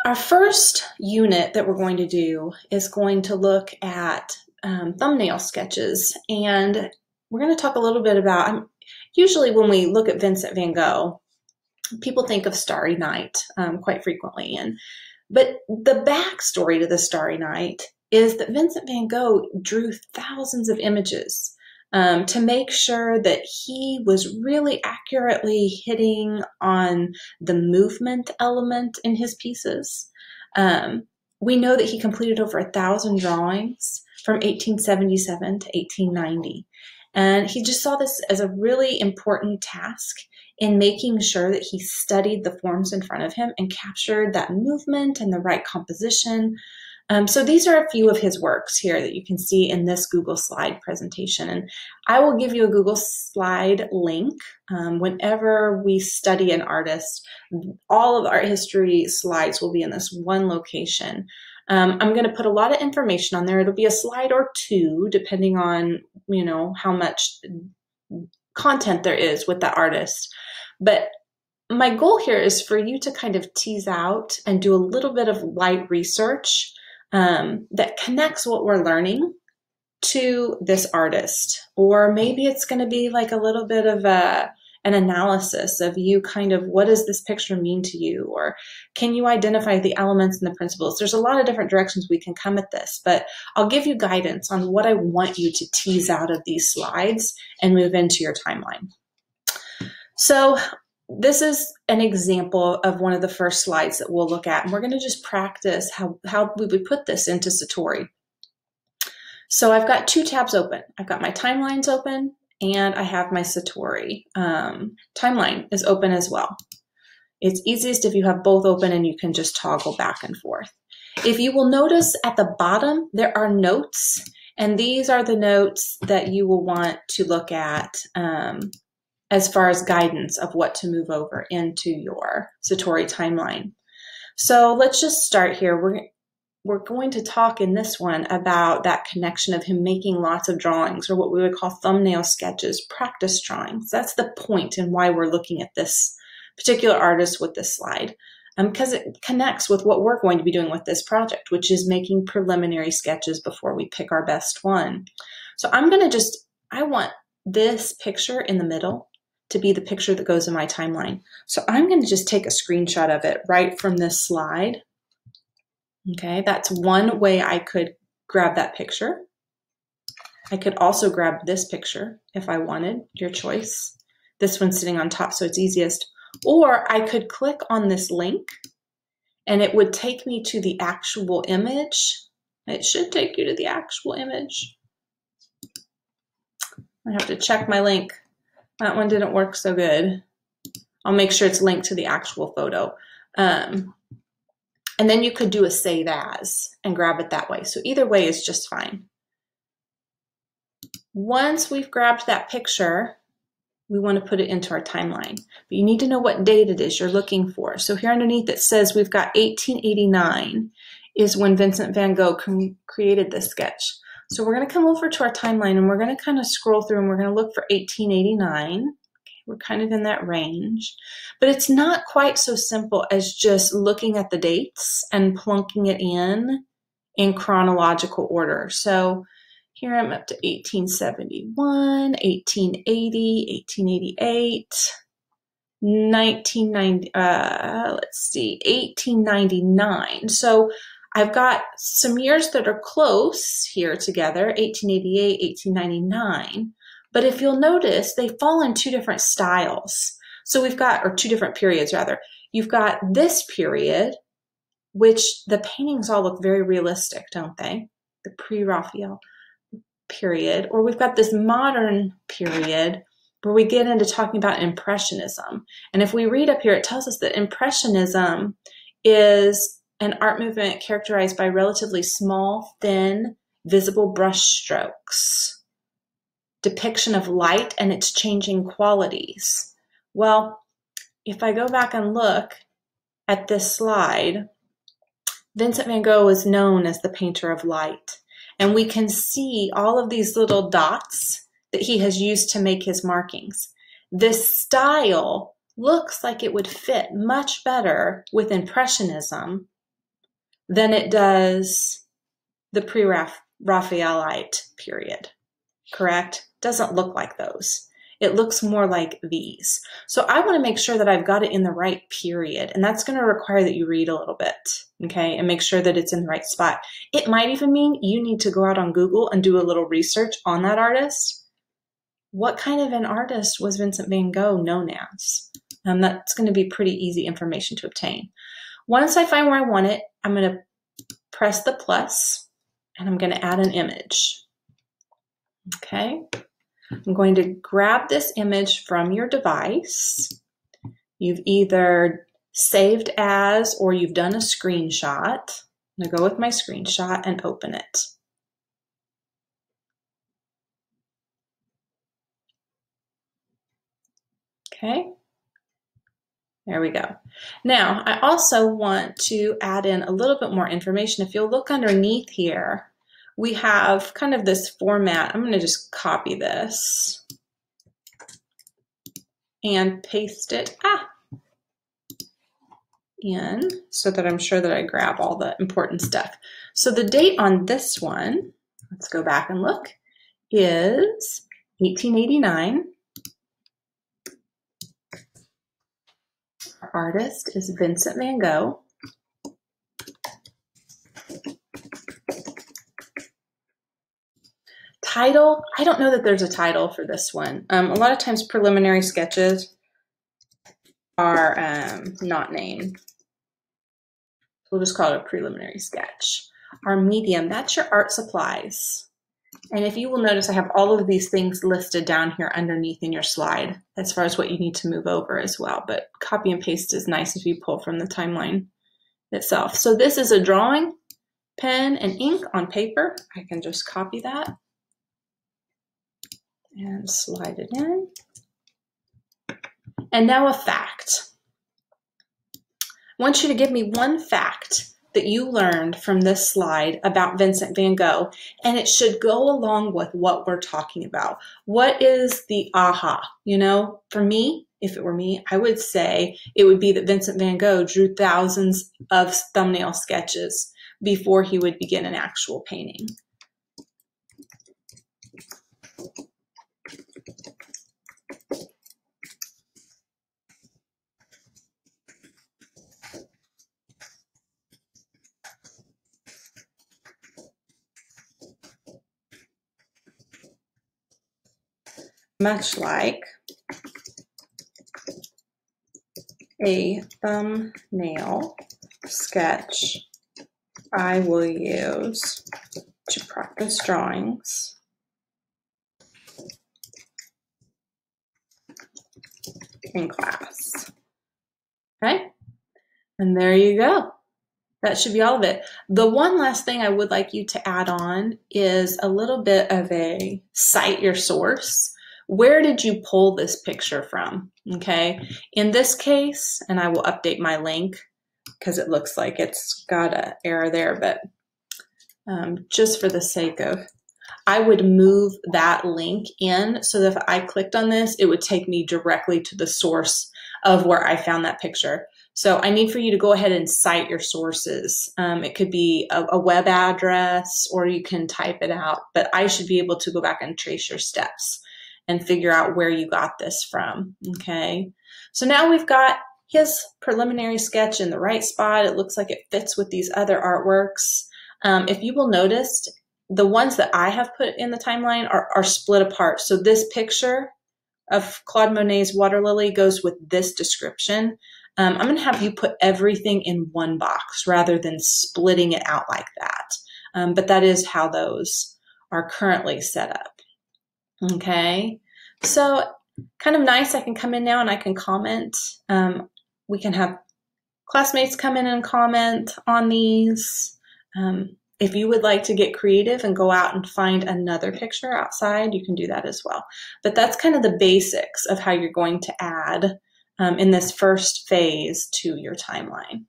Our first unit that we're going to do is going to look at thumbnail sketches, and we're going to talk a little bit about, usually when we look at Vincent van Gogh, people think of Starry Night quite frequently, but the backstory to the Starry Night is that Vincent van Gogh drew thousands of images to make sure that he was really accurately hitting on the movement element in his pieces. We know that he completed over 1,000 drawings from 1877 to 1890. And he just saw this as a really important task in making sure that he studied the forms in front of him and captured that movement and the right composition. So these are a few of his works here that you can see in this Google Slide presentation. And I will give you a Google Slide link whenever we study an artist. All of art history slides will be in this one location. I'm going to put a lot of information on there. It'll be a slide or two, depending on, how much content there is with that artist. But my goal here is for you to kind of tease out and do a little bit of light research that connects what we're learning to this artist. Or maybe it's going to be like a little bit of an analysis of you kind of, what does this picture mean to you? Or can you identify the elements and the principles? There's a lot of different directions we can come at this, but I'll give you guidance on what I want you to tease out of these slides and move into your timeline. So this is an example of one of the first slides that we'll look at, and we're going to just practice how we would put this into SUTORI. So I've got two tabs open. I've got my timelines open, and I have my SUTORI. Timeline is open as well. It's easiest if you have both open and you can just toggle back and forth. If you will notice at the bottom, there are notes, and these are the notes that you will want to look at as far as guidance of what to move over into your SUTORI timeline. So let's just start here. We're going to talk in this one about that connection of him making lots of drawings, or what we would call thumbnail sketches, practice drawings. That's the point and why we're looking at this particular artist with this slide, because it connects with what we're going to be doing with this project, which is making preliminary sketches before we pick our best one. So I want this picture in the middle to be the picture that goes in my timeline. So I'm going to just take a screenshot of it right from this slide. Okay, that's one way I could grab that picture. I could also grab this picture if I wanted, your choice. This one's sitting on top, so it's easiest. Or I could click on this link and it would take me to the actual image. It should take you to the actual image. I have to check my link. That one didn't work so good. I'll make sure it's linked to the actual photo. And then you could do a save as and grab it that way. So either way is just fine. Once we've grabbed that picture, we want to put it into our timeline. But you need to know what date it is you're looking for. So here underneath it says we've got 1889 is when Vincent van Gogh created this sketch. So we're going to come over to our timeline and we're going to kind of scroll through and we're going to look for 1889. We're kind of in that range, but it's not quite so simple as just looking at the dates and plunking it in chronological order. So here I'm up to 1871, 1880, 1888, 1990, let's see, 1899. So I've got some years that are close here together, 1888, 1899. But if you'll notice, they fall in two different styles. So we've got, or two different periods rather. You've got this period, which the paintings all look very realistic, don't they? The pre-Raphael period. Or we've got this modern period where we get into talking about Impressionism. And if we read up here, it tells us that Impressionism is an art movement characterized by relatively small, thin, visible brush strokes. Depiction of light and its changing qualities. Well, if I go back and look at this slide, Vincent van Gogh is known as the painter of light. And we can see all of these little dots that he has used to make his markings. This style looks like it would fit much better with Impressionism than it does the pre-Raphaelite period, correct? Doesn't look like those. It looks more like these. So I want to make sure that I've got it in the right period, and that's going to require that you read a little bit, okay, and make sure that it's in the right spot. It might even mean you need to go out on Google and do a little research on that artist. What kind of an artist was Vincent van Gogh known as? That's going to be pretty easy information to obtain. Once I find where I want it, I'm going to press the plus, and I'm going to add an image. Okay, I'm going to grab this image from your device. You've either saved as or you've done a screenshot. I'm going to go with my screenshot and open it. Okay, there we go. Now, I also want to add in a little bit more information. If you'll look underneath here, we have kind of this format. I'm going to just copy this and paste it in so that I'm sure that I grab all the important stuff. So the date on this one, let's go back and look, is 1889. Our artist is Vincent van Gogh. Title, I don't know that there's a title for this one. A lot of times preliminary sketches are not named. We'll just call it a preliminary sketch. Our medium, that's your art supplies. And if you will notice, I have all of these things listed down here underneath in your slide as far as what you need to move over as well. But copy and paste is nice if you pull from the timeline itself. So this is a drawing, pen and ink on paper. I can just copy that and slide it in. And now a fact. I want you to give me one fact that you learned from this slide about Vincent van Gogh, and it should go along with what we're talking about. What is the aha? You know, for me, if it were me, I would say it would be that Vincent van Gogh drew thousands of thumbnail sketches before he would begin an actual painting. Much like a thumbnail sketch I will use to practice drawings in class. Okay, and there you go. That should be all of it. The one last thing I would like you to add on is a little bit of a cite your source. Where did you pull this picture from? Okay, in this case, and I will update my link because it looks like it's got an error there, but just for the sake of, I would move that link in so that if I clicked on this, it would take me directly to the source of where I found that picture. So I need for you to go ahead and cite your sources. It could be a web address or you can type it out, but I should be able to go back and trace your steps and figure out where you got this from, okay? So now we've got his preliminary sketch in the right spot. It looks like it fits with these other artworks. If you will notice, the ones that I have put in the timeline are split apart. So this picture of Claude Monet's Water Lily goes with this description. I'm going to have you put everything in one box rather than splitting it out like that. But that is how those are currently set up. Okay, so kind of nice. I can come in now and I can comment. We can have classmates come in and comment on these. If you would like to get creative and go out and find another picture outside, you can do that as well. But that's kind of the basics of how you're going to add in this first phase to your timeline.